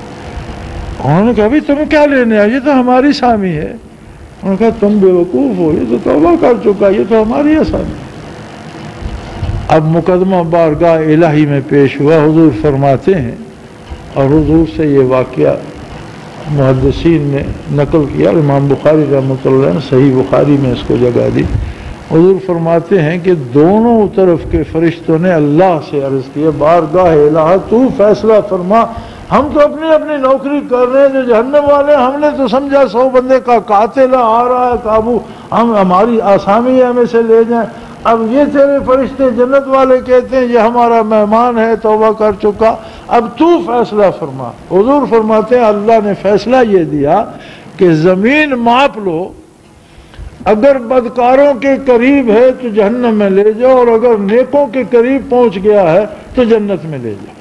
Speaker 1: انہوں نے کہا بھائی تم کیا لینے آئے، یہ تو ہماری سامی ہے۔ انہوں نے کہا تم بیوقوف ہو، یہ تو توبہ کر چکا، یہ تو ہماری آسامی۔ اب مقدمہ بارگاہ الہی میں پیش ہوا، حضور فرماتے ہیں، اور حضور سے یہ واقعہ محدثین نے نقل کیا، امام بخاری رحمۃ اللہ نے صحیح بخاری میں اس کو جگہ دی۔ حضور فرماتے ہیں کہ دونوں طرف کے فرشتوں نے اللہ سے عرض کیا، بارگاہ الہ تو فیصلہ فرما، ہم تو اپنی اپنی نوکری کر رہے ہیں، جو جہنم والے ہم نے تو سمجھا 100 بندے کا قاتل آ رہا ہے قابو، ہم ہماری آسامی ہمیں سے لے جائیں، اب یہ تیرے فرشتے جنت والے کہتے ہیں یہ ہمارا مہمان ہے، توبہ کر چکا، اب تو فیصلہ فرما۔ حضور فرماتے ہیں اللہ نے فیصلہ یہ دیا کہ زمین ماپ لو، اگر بدکاروں کے قریب ہے تو جہنم میں لے جاؤ، اور اگر نیکوں کے قریب پہنچ گیا ہے تو جنت میں لے جاؤ۔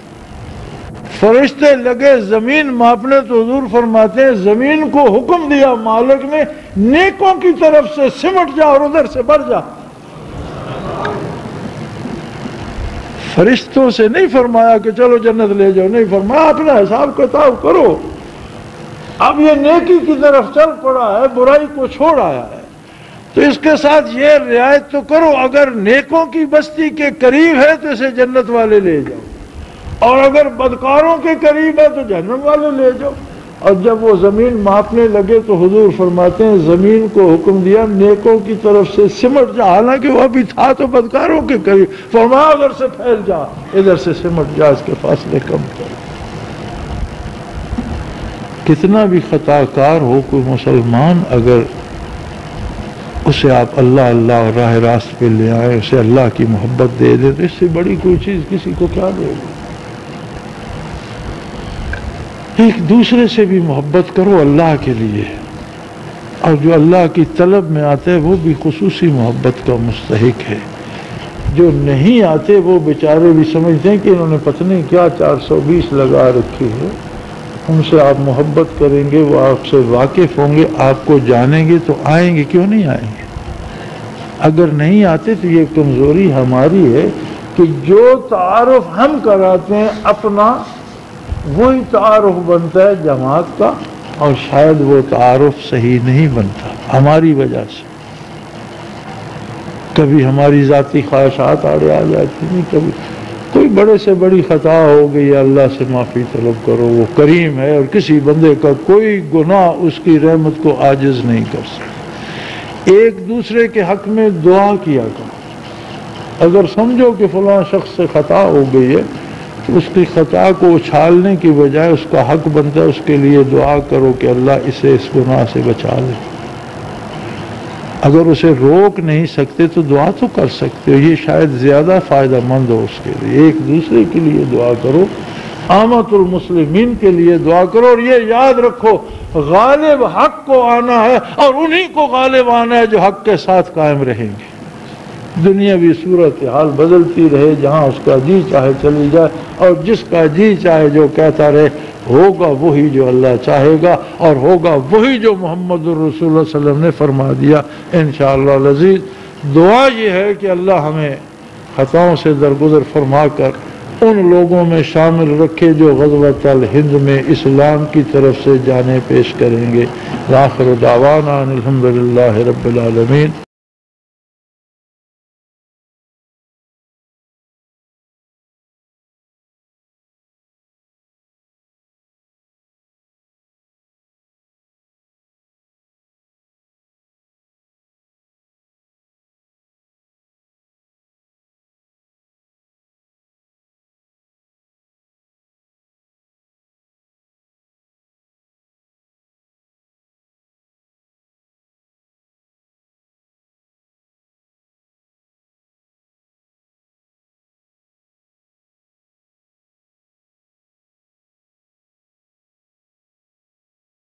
Speaker 1: فرشتے لگے زمین ماپنے، تو حضور فرماتے ہیں زمین کو حکم دیا مالک نے، نیکوں کی طرف سے سمٹ جا اور ادھر سے بھر جا۔ فرشتوں سے نہیں فرمایا کہ چلو جنت لے جاؤ، نہیں فرمایا اپنا حساب کتاب کرو، اب یہ نیکی کی طرف چل پڑا ہے، برائی کو چھوڑ آیا ہے، تو اس کے ساتھ یہ رعایت تو کرو، اگر نیکوں کی بستی کے قریب ہے تو اسے جنت والے لے جاؤ، اور اگر بدکاروں کے قریب ہے تو جہنم والے لے جاؤ۔ اور جب وہ زمین ماپنے لگے تو حضور فرماتے ہیں زمین کو حکم دیا نیکوں کی طرف سے سمٹ جا، حالانکہ وہ ابھی تھا تو بدکاروں کے قریب، فرمایا ادھر سے پھیل جا، ادھر سے سمٹ جا، اس کے فاصلے کم کر۔ کتنا بھی خطا کار ہو کوئی مسلمان، اگر اسے آپ اللہ اللہ راہ راست پہ لے آئے، اسے اللہ کی محبت دے دے، تو اس سے بڑی کوئی چیز کسی کو کیا دے گی۔ ایک دوسرے سے بھی محبت کرو اللہ کے لیے، اور جو اللہ کی طلب میں آتے ہیں وہ بھی خصوصی محبت کا مستحق ہے، جو نہیں آتے وہ بیچارے بھی سمجھتے ہیں کہ انہوں نے پتہ نہیں کیا 420 لگا رکھی ہے، ان سے آپ محبت کریں گے، وہ آپ سے واقف ہوں گے، آپ کو جانیں گے تو آئیں گے، کیوں نہیں آئیں گے؟ اگر نہیں آتے تو یہ کمزوری ہماری ہے کہ جو تعارف ہم کراتے ہیں اپنا، وہی تعارف بنتا ہے جماعت کا، اور شاید وہ تعارف صحیح نہیں بنتا ہماری وجہ سے۔ کبھی ہماری ذاتی خواہشات آڑے آ جاتی ہیں، کبھی کوئی بڑے سے بڑی خطا ہو گئی، اللہ سے معافی طلب کرو، وہ کریم ہے اور کسی بندے کا کوئی گناہ اس کی رحمت کو عاجز نہیں کر سکتا۔ ایک دوسرے کے حق میں دعا کیا کرو، اگر سمجھو کہ فلاں شخص سے خطا ہو گئی ہے تو اس کی خطا کو اچھالنے کی بجائے اس کا حق بنتا ہے اس کے لیے دعا کرو کہ اللہ اسے اس گناہ سے بچا لے۔ اگر اسے روک نہیں سکتے تو دعا تو کر سکتے ہو، یہ شاید زیادہ فائدہ مند ہو اس کے لیے۔ ایک دوسرے کے لیے دعا کرو، عامت المسلمین کے لیے دعا کرو، اور یہ یاد رکھو غالب حق کو آنا ہے، اور انہی کو غالب آنا ہے جو حق کے ساتھ قائم رہیں گے۔ دنیاوی صورتحال بدلتی رہے، جہاں اس کا جی چاہے چلی جائے، اور جس کا جی چاہے جو کہتا رہے، ہوگا وہی جو اللہ چاہے گا، اور ہوگا وہی جو محمد الرسول اللہ صلی اللہ علیہ وسلم نے فرما دیا انشاءاللہ العزیز۔ دعا یہ ہے کہ اللہ ہمیں خطاؤں سے درگزر فرما کر ان لوگوں میں شامل رکھے جو غزوۃ الہند میں اسلام کی طرف سے جانیں پیش کریں گے۔ آخر دعوانا الحمدللہ رب العالمین۔